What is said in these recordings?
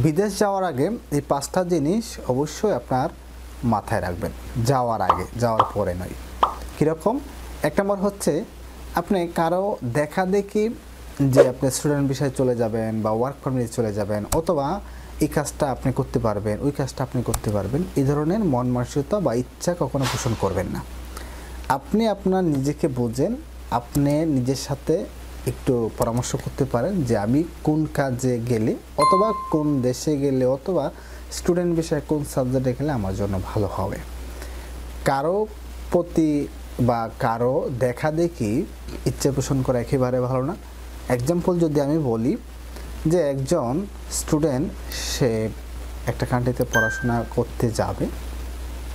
বিদেশ যাওয়ার আগে এই 5টা জিনিস অবশ্যই আপনার মাথায় রাখবেন, যাওয়ার আগে, যাওয়ার পরে নয়। কীরকম? 1 নম্বর হচ্ছে আপনি কারো দেখা দেখি যে আপনি স্টুডেন্ট ভিসায় চলে যাবেন বা ওয়ার্ক পারমিটে চলে যাবেন, অথবা এই কাজটা আপনি করতে পারবেন, ওই কাজটা আপনি করতে পারবেন, এই ধরনের মন মানসিকতা বা ইচ্ছা কখনো পোষণ করবেন না। আপনি আপনার নিজেকে বোঝেন, আপনি নিজের সাথে একটু পরামর্শ করতে পারেন যে আমি কোন কাজে গেলে, অথবা কোন দেশে গেলে, অথবা স্টুডেন্ট বিষয়ে কোন সাবজেক্টে গেলে আমার জন্য ভালো হবে। কারো প্রতি বা কারো দেখা দেখি ইচ্ছে পোষণ করা একেবারে ভালো না। এক্সাম্পল যদি আমি বলি যে একজন স্টুডেন্ট সে একটা কান্ট্রিতে পড়াশোনা করতে যাবে,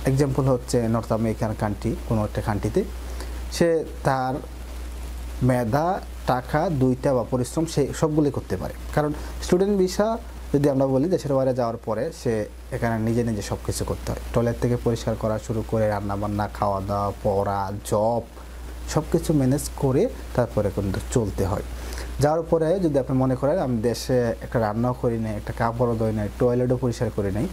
এক্সাম্পল হচ্ছে নর্থ আমেরিকান কান্ট্রি, কোনো একটা কান্ট্রিতে সে তার মেধা, টাকা দুইটা বা পরিশ্রম সে সবগুলি করতে পারে। কারণ স্টুডেন্ট ভিসা যদি আমরা বলি, দেশের বাইরে যাওয়ার পরে সে এখানে নিজে নিজে সব কিছু করতে হয়, টয়লেট থেকে পরিষ্কার করা শুরু করে রান্নাবান্না, খাওয়া দাওয়া, পড়া, জব সব কিছু ম্যানেজ করে তারপরে কিন্তু চলতে হয়। যাওয়ার পরে যদি আপনি মনে করেন আমি দেশে একটা রান্নাও করি নাই, একটা কাপড়ও ধোই নাই, টয়লেটও পরিষ্কার করি নাই,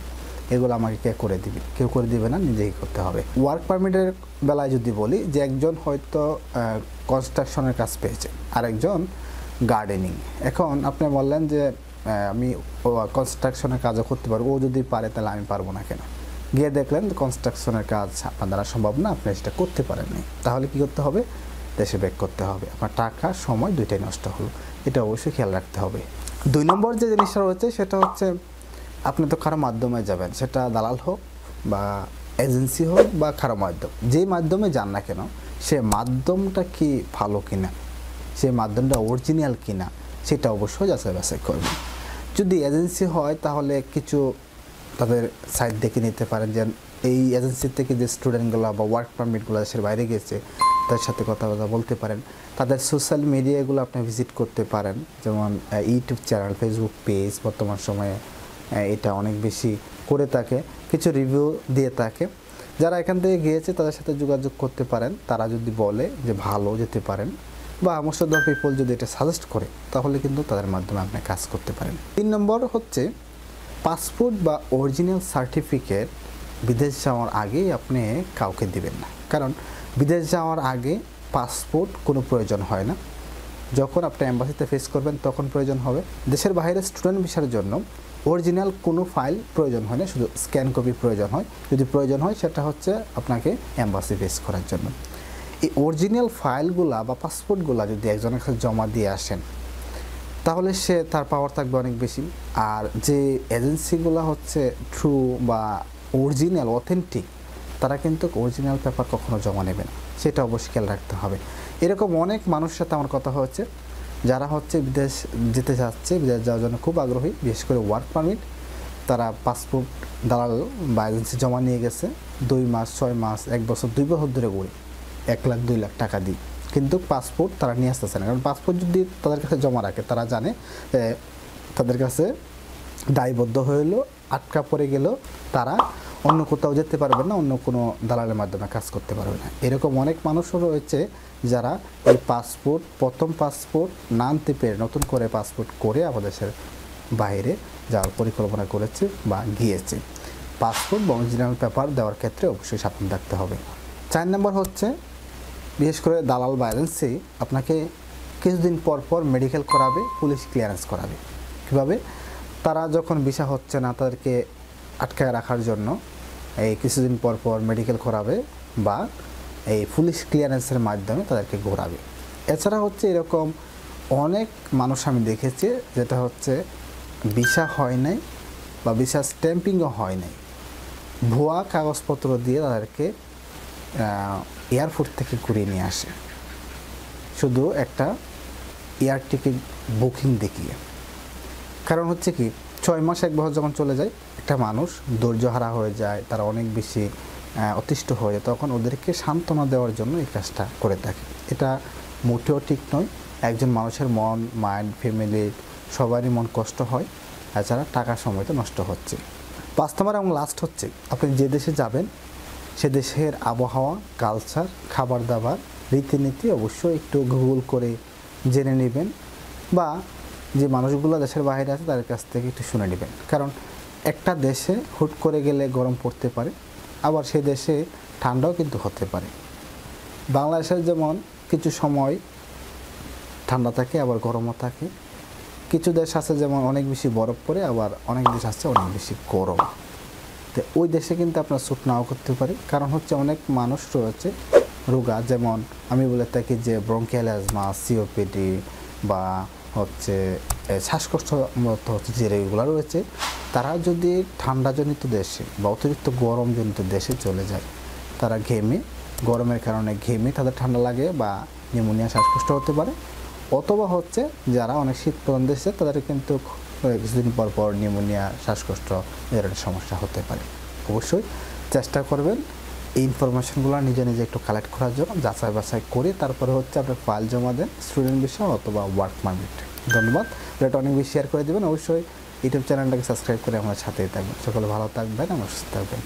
এগুলো আমাকে কে করে দিবে? কেউ করে দিবে না, নিজেই করতে হবে। ওয়ার্ক পারমিটের বেলায় যদি বলি যে একজন হয়তো কনস্ট্রাকশনের কাজ পেয়েছে, আরেকজন গার্ডেনিং। এখন আপনি বললেন যে আমি কনস্ট্রাকশনের কাজও করতে পারবো, ও যদি পারে তাহলে আমি পারবো না কেন? গিয়ে দেখলেন কনস্ট্রাকশনের কাজ আপনার দ্বারা সম্ভব না, আপনি সেটা করতে পারেননি, তাহলে কি করতে হবে? দেশে ব্যাক করতে হবে। আপনার টাকা, সময় দুইটাই নষ্ট হলো, এটা অবশ্যই খেয়াল রাখতে হবে। 2 নম্বর যে জিনিসটা রয়েছে সেটা হচ্ছে আপনি তো কারো মাধ্যমে যাবেন, সেটা দালাল হোক বা এজেন্সি হোক বা কারো মাধ্যম, যেই মাধ্যমে যান না কেন সে মাধ্যমটা কি ভালো কিনা, সে মাধ্যমটা অরিজিনাল কিনা সেটা অবশ্যই যাচাই বাছাই করবেন। যদি এজেন্সি হয় তাহলে কিছু তাদের সাইট দেখে নিতে পারেন যে এই এজেন্সি থেকে যে স্টুডেন্টগুলো বা ওয়ার্ক পারমিটগুলো দেশের বাইরে গেছে তাদের সাথে কথা বলতে পারেন। তাদের সোশ্যাল মিডিয়াগুলো আপনি ভিজিট করতে পারেন, যেমন ইউটিউব চ্যানেল, ফেসবুক পেজ বর্তমান সময়ে এটা অনেক বেশি করে থাকে, কিছু রিভিউ দিয়ে থাকে। যারা এখান থেকে গিয়েছে তাদের সাথে যোগাযোগ করতে পারেন, তারা যদি বলে যে ভালো যেতে পারেন বা মোস্ট অফ দ্য পিপল যদি এটা সাজেস্ট করে তাহলে কিন্তু তাদের মাধ্যমে আপনি কাজ করতে পারেন। 3 নম্বর হচ্ছে পাসপোর্ট বা অরিজিনাল সার্টিফিকেট বিদেশ যাওয়ার আগে আপনি কাউকে দিবেন না। কারণ বিদেশ যাওয়ার আগে পাসপোর্ট কোনো প্রয়োজন হয় না, যখন আপনি এম্বাসিতে ফেস করবেন তখন প্রয়োজন হবে। দেশের বাইরে স্টুডেন্ট ভিসার জন্য অরিজিনাল কোনো ফাইল প্রয়োজন হয় না, শুধু স্ক্যান কপি প্রয়োজন হয়। যদি প্রয়োজন হয় সেটা হচ্ছে আপনাকে এম্বাসি ফেস করার জন্য। এই অরিজিনাল ফাইলগুলা বা পাসপোর্টগুলা যদি একজনের কাছে জমা দিয়ে আসেন তাহলে সে তার পাওয়ার থাকবে অনেক বেশি। আর যে এজেন্সিগুলো হচ্ছে ট্রু বা অরিজিনাল অথেন্টিক, তারা কিন্তু অরিজিনাল পেপার কখনো জমা নেবে না, সেটা অবশ্যই খেয়াল রাখতে হবে। এরকম অনেক মানুষের সাথে আমার কথা হচ্ছে যারা হচ্ছে বিদেশ যেতে যাচ্ছে, বিদেশ যাওয়ার জন্য খুব আগ্রহী, বিশেষ করে ওয়ার্ক পারমিট, তারা পাসপোর্ট দালাল বা এজেন্সি জমা নিয়ে গেছে 2 মাস, 6 মাস, 1 বছর, 2 বছর ধরে ঘুরে 1 লাখ 2 লাখ টাকা দিই, কিন্তু পাসপোর্ট তারা নিয়ে আসতেছে না। কারণ পাসপোর্ট যদি তাদের কাছে জমা রাখে তারা জানে তাদের কাছে দায়বদ্ধ হইলো, আটকা পড়ে গেল, তারা অন্য কোথাও যেতে পারবে না, অন্য কোনো দালালের মাধ্যমে কাজ করতে পারবে না। এরকম অনেক মানুষও রয়েছে যারা এই পাসপোর্ট, প্রথম পাসপোর্ট না আনতে পেরে নতুন করে পাসপোর্ট করে আমাদের দেশের বাইরে যাওয়ার পরিকল্পনা করেছে বা গিয়েছে। পাসপোর্ট বা অরিজিনাল পেপার দেওয়ার ক্ষেত্রে অবশ্যই সাবধান থাকতে হবে। 4 নম্বর হচ্ছে বিশেষ করে দালাল বা এজেন্সি আপনাকে কিছুদিন পর পর মেডিকেল করাবে, পুলিশ ক্লিয়ারেন্স করাবে। কীভাবে? তারা যখন ভিসা হচ্ছে না তাদেরকে আটকায় রাখার জন্য এই কিছুদিন পর পর মেডিকেল করাবে বা এই পুলিশ ক্লিয়ারেন্সের মাধ্যমে তাদেরকে ঘোরাবে। এছাড়া হচ্ছে এরকম অনেক মানুষ আমি দেখেছি যেটা হচ্ছে ভিসা হয় নাই বা ভিসা স্ট্যাম্পিংও হয় নাই, ভুয়া কাগজপত্র দিয়ে তাদেরকে এয়ারপোর্ট থেকে ঘুরিয়ে নিয়ে আসে, শুধু একটা এয়ার টিকিট বুকিং দেখিয়ে। কারণ হচ্ছে কি 6 মাস 1 বছর যখন চলে যায় একটা মানুষ ধৈর্যহারা হয়ে যায়, তারা অনেক বেশি অতিষ্ঠ হয়ে যায়, তখন ওদেরকে সান্ত্বনা দেওয়ার জন্য এই কাজটা করে থাকে। এটা মোটেও ঠিক নয়। একজন মানুষের মন, মাইন্ড, ফ্যামিলি সবারই মন কষ্ট হয়, এছাড়া টাকা সময় তো নষ্ট হচ্ছে। 5 নম্বর এবং লাস্ট হচ্ছে আপনি যে দেশে যাবেন সে দেশের আবহাওয়া, কালচার, খাবার দাবার, রীতিনীতি অবশ্যই একটু গুগল করে জেনে নেবেন বা যে মানুষগুলো দেশের বাইরে আছে তাদের কাছ থেকে একটু শুনে নেবেন। কারণ একটা দেশে হুট করে গেলে গরম পড়তে পারে, আবার সেই দেশে ঠান্ডাও কিন্তু হতে পারে। বাংলাদেশের যেমন কিছু সময় ঠান্ডা থাকে, আবার গরমও থাকে। কিছু দেশ আছে যেমন অনেক বেশি বরফ পড়ে, আবার অনেক দেশ আছে অনেক বেশি গরম। তো ওই দেশে কিন্তু আপনার স্যুট নাও করতে পারে। কারণ হচ্ছে অনেক মানুষ রয়েছে রোগা, যেমন আমি বলে থাকি যে ব্রঙ্কিয়াল অ্যাজমা, সিওপিডি বা হচ্ছে শ্বাসকষ্ট মতো হচ্ছে যে রোগগুলো রয়েছে, তারা যদি ঠান্ডাজনিত দেশে বা অতিরিক্ত গরমজনিত দেশে চলে যায়, তারা ঘেমে, গরমের কারণে ঘেমে তাদের ঠান্ডা লাগে বা নিউমোনিয়া, শ্বাসকষ্ট হতে পারে। অথবা হচ্ছে যারা অনেক শীত প্রধান দেশে, তাদের কিন্তু কিছুদিন পর পর নিউমোনিয়া, শ্বাসকষ্ট এর সমস্যা হতে পারে। অবশ্যই চেষ্টা করবেন এই ইনফরমেশনগুলো নিজে নিজে একটু কালেক্ট করার জন্য, যাচাই বাছাই করে তারপরে হচ্ছে আপনার ফাইল জমা দেন, স্টুডেন্ট ভিসা অথবা ওয়ার্ক পারমিট। ধন্যবাদ। এটা অনেক বেশি শেয়ার করে দেবেন। অবশ্যই ইউটিউব চ্যানেলটাকে সাবস্ক্রাইব করে আমার সাথেই থাকবেন। সকলে ভালো থাকবেন এবং সুস্থ থাকবেন।